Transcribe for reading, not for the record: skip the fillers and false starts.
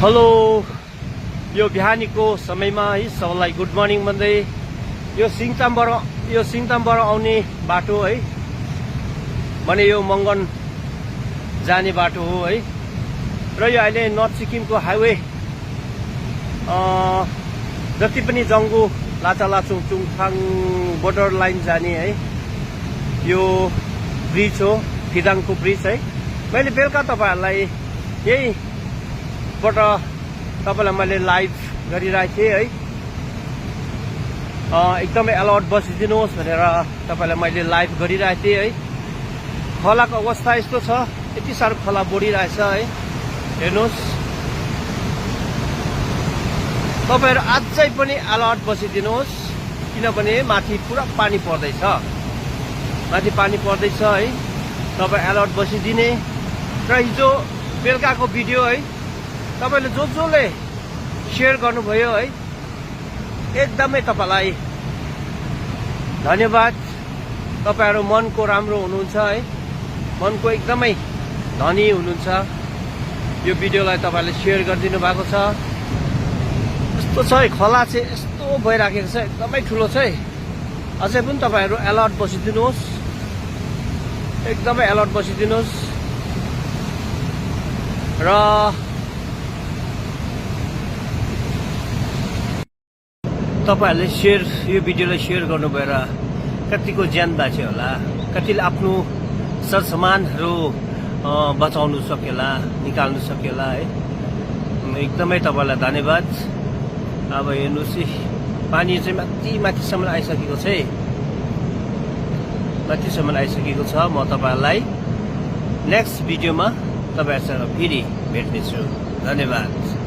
Hello यो बिहानीको समयमा है सबैलाई गुड मर्निङ भन्दै यो सिङतामबाट आउने बाटो है भने यो मङ्गन जाने बाटो हो है र यो अहिले नर्थ सिक्किमको हाइवे जति पनि जङ्गु लाचालाचुङ चुङथाङ बोर्डर लाइन जाने है यो ब्रिज हो फिदाङको ब्रिज है मैले बेलुका तपाईहरुलाई यहीबाट तपाईलाई मैले लाइभ गरिरहेको थिएँ है एकदमै अलर्ट बसिदिनुहोस् भनेर तपाईलाई मैले लाइभ गरिरहेको थिएँ है खोलाको अवस्था यस्तो छ यति साह्रो खोला बढिरहेछ है हेर्नुहोस् तपाईहरु अझै पनि अलर्ट बसिदिनुहोस् किनभने माथि पुरा पानी पर्दैछ है तपाई अलर्ट बसिदिने र हिजो बेलुकाको भिडियो है तपाईले जसले शेयर गर्नुभयो है एकदमै तपाईलाई धन्यवाद तपाईहरु मनको राम्रो हुनुहुन्छ है मनको एकदमै धनी हुनुहुन्छ यो भिडियोलाई तपाईले शेयर गरिदिनु भएको छ यस्तो छ है खोला चाहिँ यस्तो भइराखेको छ एकदमै ठुलो छ है अझै पनि तपाईहरु अलर्ट बसिदिनुहोस् एकदमै अलर्ट बसिदिनुहोस् र तपाईहरुले यो भिडियोलाई शेयर गर्नु भएर कतिको ज्यान बाँच्यो होला कतिले आफ्नो सरसामानहरु बचाउनु सकेला निकाल्नु सकेला है एकदमै तपाईलाई धन्यवाद अब हेर्नुस् पानी चाहिँ माथिसम्म आइसकेको छ म तपाईहरुलाई नेक्स्ट भिडियोमा तपाईहरुसँग फेरि भेट्नेछु धन्यवाद।